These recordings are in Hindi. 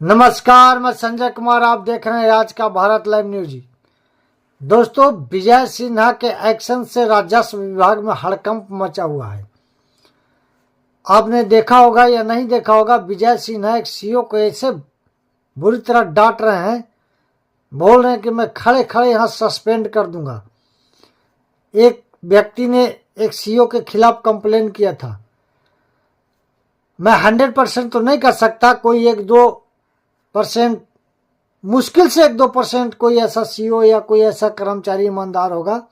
नमस्कार, मैं संजय कुमार। आप देख रहे हैं आज का भारत लाइव न्यूज। दोस्तों, विजय सिन्हा के एक्शन से राजस्व विभाग में हड़कंप मचा हुआ है। आपने देखा होगा या नहीं देखा होगा, विजय सिन्हा एक सीईओ को ऐसे बुरी तरह डांट रहे हैं, बोल रहे हैं कि मैं खड़े खड़े यहाँ सस्पेंड कर दूंगा। एक व्यक्ति ने एक सीईओ के खिलाफ कंप्लेन किया था। मैं 100% तो नहीं कर सकता, कोई 1-2%, मुश्किल से 1-2% कोई ऐसा सीईओ या कोई ऐसा कर्मचारी ईमानदार होगा,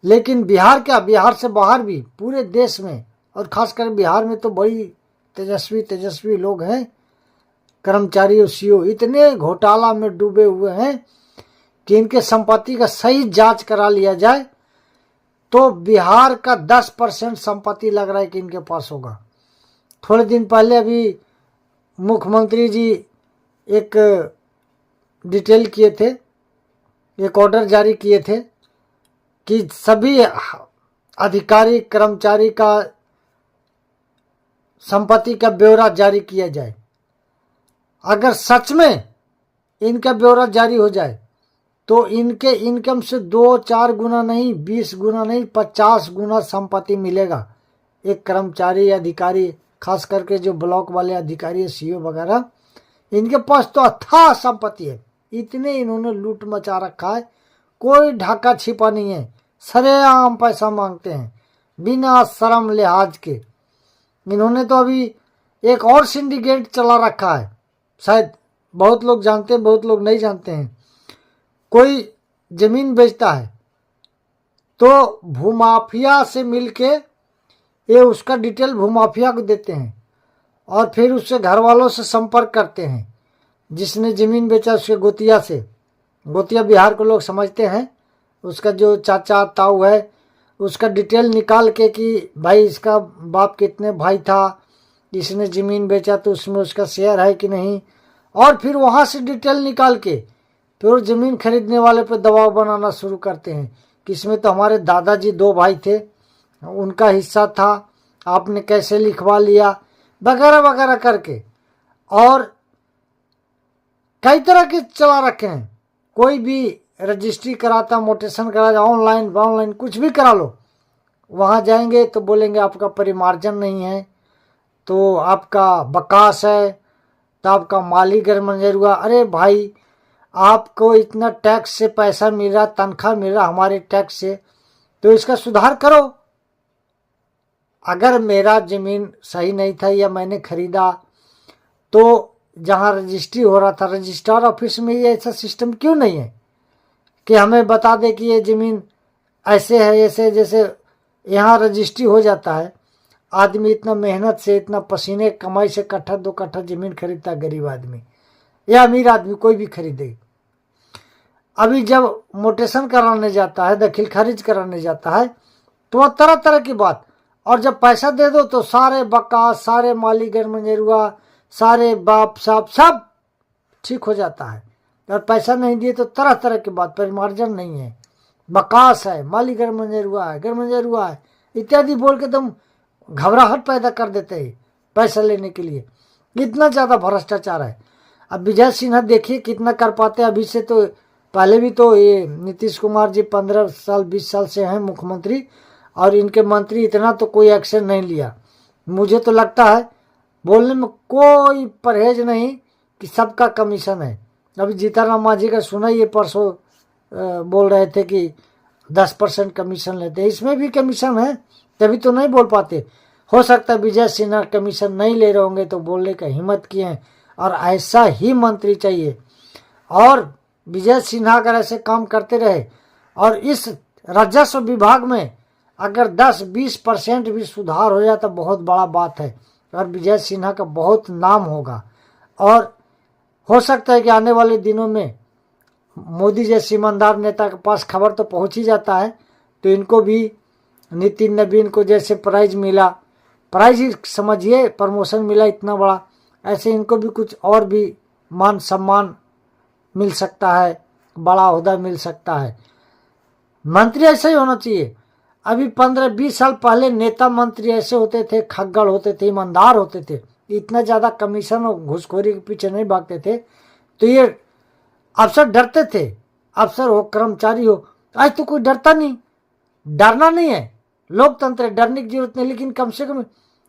लेकिन बिहार से बाहर भी पूरे देश में और खासकर बिहार में तो बड़ी तेजस्वी लोग हैं। कर्मचारी और सीईओ इतने घोटाला में डूबे हुए हैं कि इनके संपत्ति का सही जांच करा लिया जाए तो बिहार का 10% संपत्ति लग रहा है कि इनके पास होगा। थोड़े दिन पहले अभी मुख्यमंत्री जी एक डिटेल किए थे, एक ऑर्डर जारी किए थे कि सभी अधिकारी कर्मचारी का संपत्ति का ब्यौरा जारी किया जाए। अगर सच में इनका ब्यौरा जारी हो जाए तो इनके इनकम से 2-4 गुना नहीं, 20 गुना नहीं, 50 गुना संपत्ति मिलेगा। एक कर्मचारी अधिकारी, खास करके जो ब्लॉक वाले अधिकारी, सीईओ वगैरह, इनके पास तो अथाह संपत्ति है। इतने इन्होंने लूट मचा रखा है, कोई ढाका छिपा नहीं है। सरेआम पैसा मांगते हैं बिना शर्म लिहाज के। इन्होंने तो अभी एक और सिंडिकेट चला रखा है, शायद बहुत लोग जानते हैं, बहुत लोग नहीं जानते हैं। कोई जमीन बेचता है तो भूमाफिया से मिलके ये उसका डिटेल भूमाफिया को देते हैं और फिर उससे घर वालों से संपर्क करते हैं। जिसने ज़मीन बेचा उसके गोतिया से, गोतिया बिहार को लोग समझते हैं, उसका जो चाचा ताऊ है उसका डिटेल निकाल के कि भाई इसका बाप कितने भाई था, इसने ज़मीन बेचा तो उसमें उसका शेयर है कि नहीं, और फिर वहाँ से डिटेल निकाल के फिर ज़मीन खरीदने वाले पर दबाव बनाना शुरू करते हैं कि इसमें तो हमारे दादाजी 2 भाई थे, उनका हिस्सा था, आपने कैसे लिखवा लिया, वगैरह वगैरह करके। और कई तरह के चला रखे हैं। कोई भी रजिस्ट्री कराता, मोटेशन कराता, ऑनलाइन कुछ भी करा लो, वहाँ जाएंगे तो बोलेंगे आपका परिमार्जन नहीं है, तो आपका बकास है, तो आपका माली गैरमंजूर हुआ। अरे भाई, आपको इतना टैक्स से पैसा मिल रहा, तनख्वाह मिल रहा हमारे टैक्स से, तो इसका सुधार करो। अगर मेरा ज़मीन सही नहीं था या मैंने खरीदा तो जहाँ रजिस्ट्री हो रहा था, रजिस्ट्रार ऑफिस में ये ऐसा सिस्टम क्यों नहीं है कि हमें बता दे कि ये ज़मीन ऐसे है, ऐसे जैसे यहाँ रजिस्ट्री हो जाता है। आदमी इतना मेहनत से, इतना पसीने कमाई से 1-2 कट्ठा ज़मीन खरीदता है, गरीब आदमी या अमीर आदमी कोई भी खरीदे। अभी जब मोटेशन कराने जाता है, दखिल खारिज कराने जाता है, तो वह तरह तरह की बात, और जब पैसा दे दो तो सारे बकास, सारे माली गैरमंजूर हुआ, सारे बाप साहब सब ठीक हो जाता है। और पैसा नहीं दिए तो तरह तरह की बात, परिमार्जन नहीं है, बकास है, माली गैरमंजूर हुआ है इत्यादि बोल के तुम घबराहट पैदा कर देते हैं पैसा लेने के लिए। इतना ज़्यादा भ्रष्टाचार है। अब विजय सिन्हा देखिए कितना कर पाते हैं। अभी से तो पहले भी तो ये नीतीश कुमार जी 15 साल 20 साल से हैं मुख्यमंत्री, और इनके मंत्री इतना तो कोई एक्शन नहीं लिया। मुझे तो लगता है बोलने में कोई परहेज नहीं कि सबका कमीशन है। अभी जीतन मांझी का सुना, ये परसों बोल रहे थे कि 10% कमीशन लेते हैं, इसमें भी कमीशन है, तभी तो नहीं बोल पाते। हो सकता है विजय सिन्हा कमीशन नहीं ले रहे होंगे तो बोलने का हिम्मत किए हैं, और ऐसा ही मंत्री चाहिए। और विजय सिन्हा अगर ऐसे काम करते रहे और इस राजस्व विभाग में अगर 10-20% भी सुधार हो जाए तो बहुत बड़ा बात है, और विजय सिन्हा का बहुत नाम होगा। और हो सकता है कि आने वाले दिनों में मोदी जैसे ईमानदार नेता के पास खबर तो पहुंच ही जाता है, तो इनको भी, नितिन नवीन को जैसे प्राइज मिला, प्राइज ही समझिए, प्रमोशन मिला इतना बड़ा, ऐसे इनको भी कुछ और भी मान सम्मान मिल सकता है, बड़ा ओहदा मिल सकता है। मंत्री ऐसे ही होना चाहिए। अभी 15-20 साल पहले नेता मंत्री ऐसे होते थे, खग्गड़ होते थे, ईमानदार होते थे, इतना ज़्यादा कमीशन और घूसखोरी के पीछे नहीं भागते थे तो ये अफसर डरते थे। अफसर हो, कर्मचारी हो, आज तो कोई डरता नहीं। डरना नहीं है, लोकतंत्र है, डरने की जरूरत नहीं, लेकिन कम से कम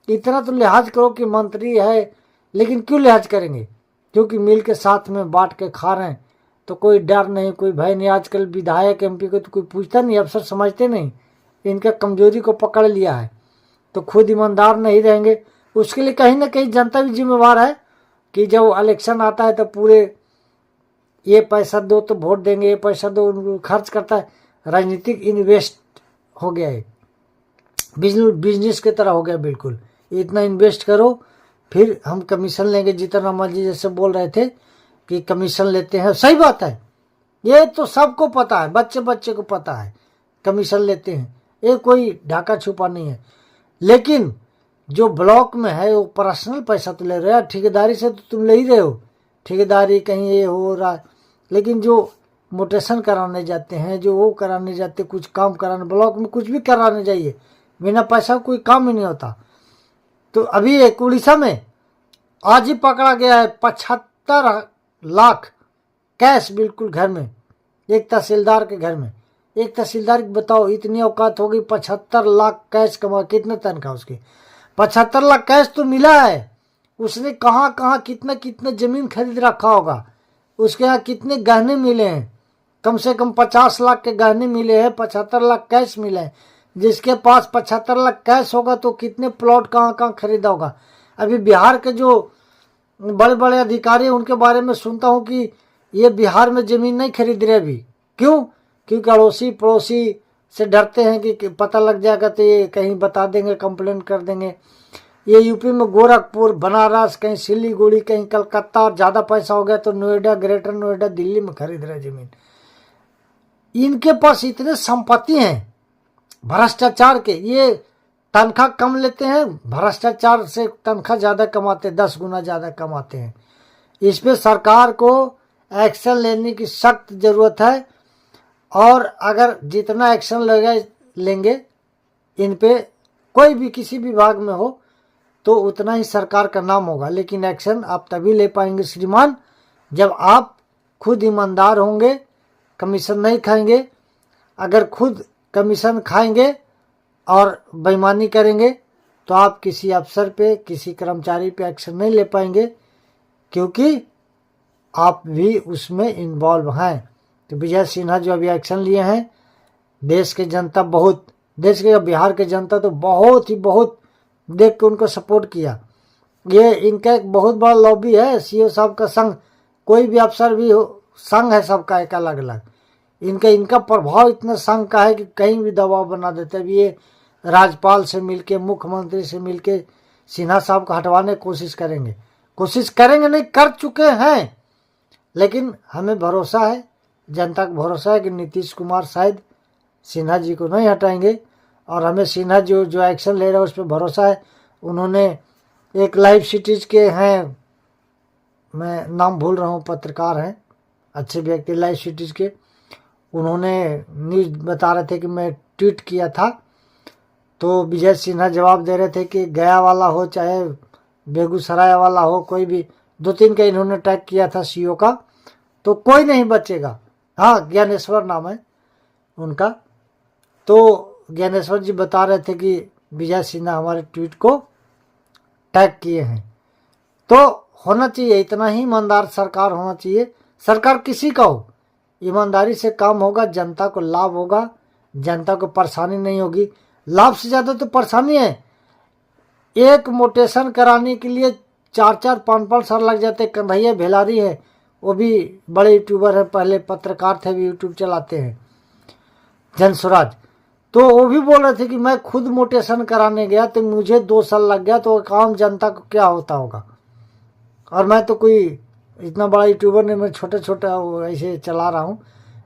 इतना तो लिहाज करो कि मंत्री है। लेकिन क्यों लिहाज करेंगे? क्योंकि मिल के साथ में बांट के खा रहे हैं, तो कोई डर नहीं, कोई भय नहीं। आजकल विधायक MP को तो कोई पूछता नहीं, अफसर समझते नहीं, इनका कमजोरी को पकड़ लिया है। तो खुद ईमानदार नहीं रहेंगे, उसके लिए कहीं ना कहीं जनता भी जिम्मेवार है कि जब इलेक्शन आता है तो पूरे ये पैसा दो तो वोट देंगे, ये पैसा दो, उनको खर्च करता है। राजनीतिक इन्वेस्ट हो गया है, बिजनेस की तरह हो गया बिल्कुल। इतना इन्वेस्ट करो फिर हम कमीशन लेंगे। जीतन जी जैसे बोल रहे थे कि कमीशन लेते हैं, सही बात है, ये तो सबको पता है, बच्चे बच्चे को पता है कमीशन लेते हैं, ये कोई ढाका छुपा नहीं है। लेकिन जो ब्लॉक में है वो पर्सनल पैसा तो ले रहे हो, ठेकेदारी से तो तुम ले ही रहे हो, ठेकेदारी कहीं ये हो रहा है। लेकिन जो मोटेशन कराने जाते हैं, जो वो कराने जाते, कुछ काम कराने, ब्लॉक में कुछ भी कराने जाइए, बिना पैसा कोई काम ही नहीं होता। तो अभी एक उड़ीसा में आज ही पकड़ा गया है 75 लाख कैश बिल्कुल घर में, एक तहसीलदार के घर में। एक तहसीलदार की बताओ इतनी औकात होगी, 75 लाख कैश कमा, कितने तनख्वाह उसकी? 75 लाख कैश तो मिला है, उसने कहाँ कहाँ कितना कितना जमीन खरीद रखा होगा, उसके यहाँ कितने गहने मिले हैं, कम से कम 50 लाख के गहने मिले हैं, 75 लाख कैश मिले हैं। जिसके पास 75 लाख कैश होगा तो कितने प्लॉट कहाँ कहाँ खरीदा होगा। अभी बिहार के जो बड़े बड़े अधिकारी उनके बारे में सुनता हूँ कि ये बिहार में जमीन नहीं खरीद रहे अभी। क्यों? क्योंकि अड़ोसी पड़ोसी से डरते हैं कि पता लग जाएगा तो ये कहीं बता देंगे, कंप्लेंट कर देंगे। ये यूपी में गोरखपुर, बनारस, कहीं सिलीगुड़ी, कहीं कलकत्ता, और ज़्यादा पैसा हो गया तो नोएडा, ग्रेटर नोएडा, दिल्ली में खरीद रहे जमीन। इनके पास इतने संपत्ति हैं भ्रष्टाचार के, ये तनख्वाह कम लेते हैं, भ्रष्टाचार से तनख्वाह ज़्यादा कमाते, 10 गुना ज़्यादा कमाते हैं। इस पे सरकार को एक्शन लेने की सख्त ज़रूरत है। और अगर जितना एक्शन लेंगे इन पे, कोई भी किसी विभाग में हो, तो उतना ही सरकार का नाम होगा। लेकिन एक्शन आप तभी ले पाएंगे श्रीमान जब आप खुद ईमानदार होंगे, कमीशन नहीं खाएंगे। अगर खुद कमीशन खाएंगे और बेईमानी करेंगे तो आप किसी अफसर पे, किसी कर्मचारी पे एक्शन नहीं ले पाएंगे, क्योंकि आप भी उसमें इन्वॉल्व हैं। तो विजय सिन्हा जो अभी एक्शन लिए हैं, देश के जनता बहुत, देश के बिहार के जनता तो बहुत ही बहुत देख के उनको सपोर्ट किया। ये इनका एक बहुत बड़ा लॉबी है, CO साहब का संघ, कोई भी अफसर भी हो, संघ है सबका एक अलग अलग। इनका प्रभाव इतना संघ का है कि कहीं भी दबाव बना देते हैं। ये राज्यपाल से मिलके, मुख्यमंत्री से मिलके सिन्हा साहब को हटवाने की कोशिश करेंगे नहीं, कर चुके हैं। लेकिन हमें भरोसा है, जनता को भरोसा है कि नीतीश कुमार शायद सिन्हा जी को नहीं हटाएंगे। और हमें सिन्हा जो एक्शन ले रहा है उस पर भरोसा है। उन्होंने एक लाइव सिटीज के हैं, मैं नाम भूल रहा हूँ, पत्रकार हैं, अच्छे व्यक्ति, लाइव सिटीज के, उन्होंने न्यूज़ बता रहे थे कि मैं ट्वीट किया था, तो विजय सिन्हा जवाब दे रहे थे कि गया वाला हो चाहे बेगूसराय वाला हो, कोई भी 2-3 का इन्होंने टैग किया था CO का, तो कोई नहीं बचेगा। हाँ, ज्ञानेश्वर नाम है उनका। तो ज्ञानेश्वर जी बता रहे थे कि विजय सिन्हा हमारे ट्वीट को टैग किए हैं। तो होना चाहिए, इतना ही ईमानदार सरकार होना चाहिए। सरकार किसी का हो, ईमानदारी से काम होगा, जनता को लाभ होगा, जनता को परेशानी नहीं होगी। लाभ से ज़्यादा तो परेशानी है। एक मोटेशन कराने के लिए 4-4, 5-5 साल लग जाते। कन्हैया भेलारी है, वो भी बड़े यूट्यूबर है, पहले पत्रकार थे, भी यूट्यूब चलाते हैं, जनस्वराज। तो वो भी बोल रहे थे कि मैं खुद मोटेशन कराने गया तो मुझे 2 साल लग गया, तो काम जनता को क्या होता होगा। और मैं तो कोई इतना बड़ा यूट्यूबर नहीं, मैं छोटा छोटा ऐसे चला रहा हूँ,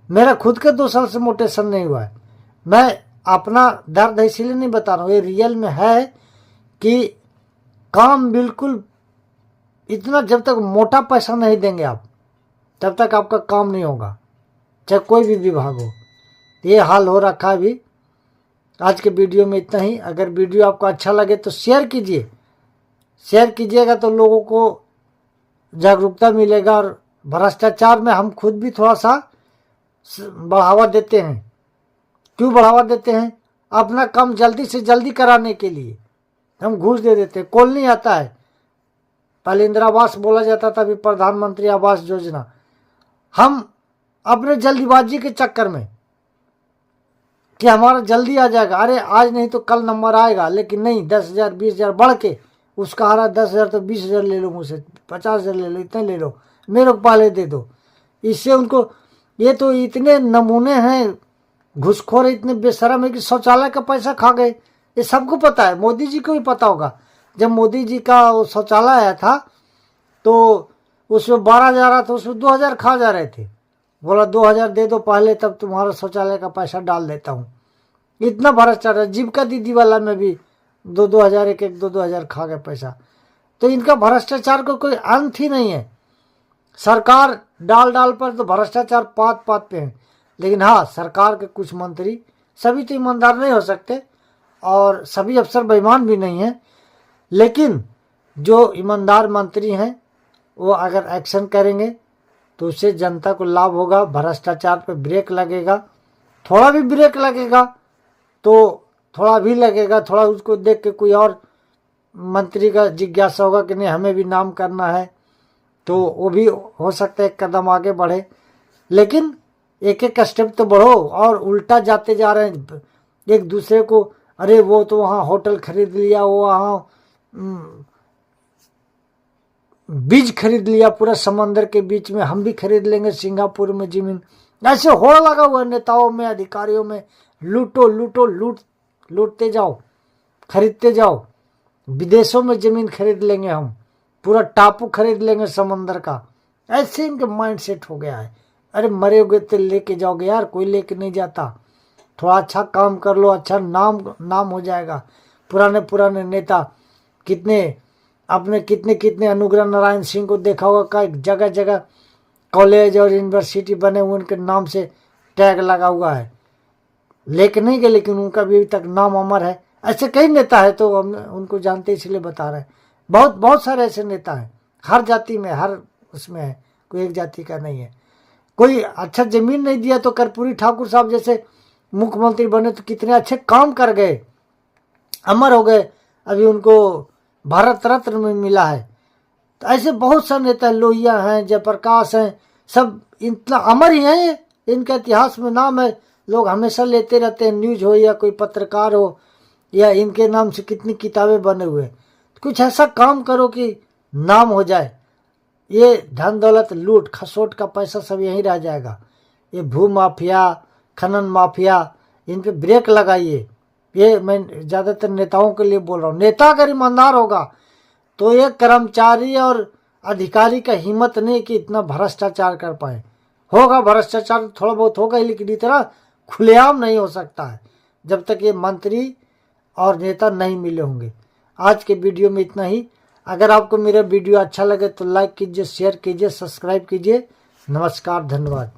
मेरा खुद के 2 साल से मोटेशन नहीं हुआ है। मैं अपना दर्द इसीलिए नहीं बता रहा हूँ, ये रियल में है कि काम बिल्कुल इतना, जब तक मोटा पैसा नहीं देंगे आप, तब तक आपका काम नहीं होगा, चाहे कोई भी विभाग हो। ये हाल हो रखा है अभी। आज के वीडियो में इतना ही। अगर वीडियो आपको अच्छा लगे तो शेयर कीजिए, शेयर कीजिएगा तो लोगों को जागरूकता मिलेगा। और भ्रष्टाचार में हम खुद भी थोड़ा सा बढ़ावा देते हैं। क्यों बढ़ावा देते हैं? अपना काम जल्दी से जल्दी कराने के लिए हम घूस दे देते हैं। कॉल नहीं आता है, पहले इंदिरा आवास बोला जाता था, अभी प्रधानमंत्री आवास योजना। हम अपने जल्दीबाजी के चक्कर में कि हमारा जल्दी आ जाएगा, अरे आज नहीं तो कल नंबर आएगा, लेकिन नहीं, 10,000 20,000 बढ़ के उसका आ रहा 10,000 तो 20,000 ले लो मुझसे, 50,000 ले लो, इतने ले लो, मेरे को पहले दे दो। इससे उनको, ये तो इतने नमूने हैं घुसखोर, इतने बेशरम है कि शौचालय का पैसा खा गए। ये सबको पता है, मोदी जी को भी पता होगा। जब मोदी जी का वो शौचालय आया था तो उसमें 12,000 था, उसमें 2,000 खा जा रहे थे। बोला 2,000 दे दो पहले, तब तुम्हारा शौचालय का पैसा डाल देता हूँ। इतना भ्रष्टाचार। जीविका दीदी वाला में भी 2,000 एक 2,000 खा गए पैसा। तो इनका भ्रष्टाचार को कोई अंत ही नहीं है। सरकार डाल डाल पर तो भ्रष्टाचार पात पात पे है। लेकिन हाँ, सरकार के कुछ मंत्री, सभी तो ईमानदार नहीं हो सकते और सभी अफसर बेईमान भी नहीं हैं, लेकिन जो ईमानदार मंत्री हैं वो अगर एक्शन करेंगे तो उससे जनता को लाभ होगा। भ्रष्टाचार पे ब्रेक लगेगा, थोड़ा भी ब्रेक लगेगा तो थोड़ा भी लगेगा, थोड़ा उसको देख के कोई और मंत्री का जिज्ञासा होगा कि नहीं हमें भी नाम करना है, तो वो भी हो सकता है एक कदम आगे बढ़े। लेकिन एक एक स्टेप तो बढ़ो, और उल्टा जाते जा रहे हैं एक दूसरे को। अरे वो तो वहाँ होटल खरीद लिया, वो वहाँ बीज खरीद लिया पूरा समंदर के बीच में, हम भी खरीद लेंगे सिंगापुर में ज़मीन। ऐसे होड़ लगा हुआ है नेताओं में, अधिकारियों में। लूटो लूटो, लूटते जाओ, खरीदते जाओ। विदेशों में ज़मीन खरीद लेंगे हम, पूरा टापू खरीद लेंगे समंदर का। ऐसे इनका माइंड सेट हो गया है। अरे मरे हुए तो लेके जाओगे यार, कोई लेके नहीं जाता। थोड़ा अच्छा काम कर लो, अच्छा नाम हो जाएगा। पुराने नेता कितने आपने कितने अनुग्रह नारायण सिंह को देखा होगा, का जगह जगह कॉलेज और यूनिवर्सिटी बने हुए, उनके नाम से टैग लगा हुआ है। लेके नहीं गए, लेकिन उनका भी अभी तक नाम अमर है। ऐसे कई नेता है, तो हम उनको जानते इसलिए बता रहे हैं। बहुत सारे ऐसे नेता हैं, हर जाति में, हर उसमें है, कोई एक जाति का नहीं है। कोई अच्छा जमीन नहीं दिया तो कर्पूरी ठाकुर साहब जैसे मुख्यमंत्री बने तो कितने अच्छे काम कर गए, अमर हो गए, अभी उनको भारत रत्न में मिला है। तो ऐसे बहुत सारे नेता, लोहिया हैं, जयप्रकाश हैं, सब इतना अमर ही हैं, इनके इतिहास में नाम है। लोग हमेशा लेते रहते हैं, न्यूज हो या कोई पत्रकार हो, या इनके नाम से कितनी किताबें बने हुए। कुछ ऐसा काम करो कि नाम हो जाए। ये धन दौलत लूट खसोट का पैसा सब यहीं रह जाएगा। ये भू माफिया, खनन माफिया, इन पे ब्रेक लगाइए। ये मैं ज़्यादातर नेताओं के लिए बोल रहा हूँ। नेता अगर ईमानदार होगा तो ये कर्मचारी और अधिकारी का हिम्मत नहीं कि इतना भ्रष्टाचार कर पाए। होगा भ्रष्टाचार, थोड़ा बहुत होगा, लेकिन इतना खुलेआम नहीं हो सकता है जब तक ये मंत्री और नेता नहीं मिले होंगे। आज के वीडियो में इतना ही। अगर आपको मेरा वीडियो अच्छा लगे तो लाइक कीजिए, शेयर कीजिए, सब्सक्राइब कीजिए। नमस्कार, धन्यवाद।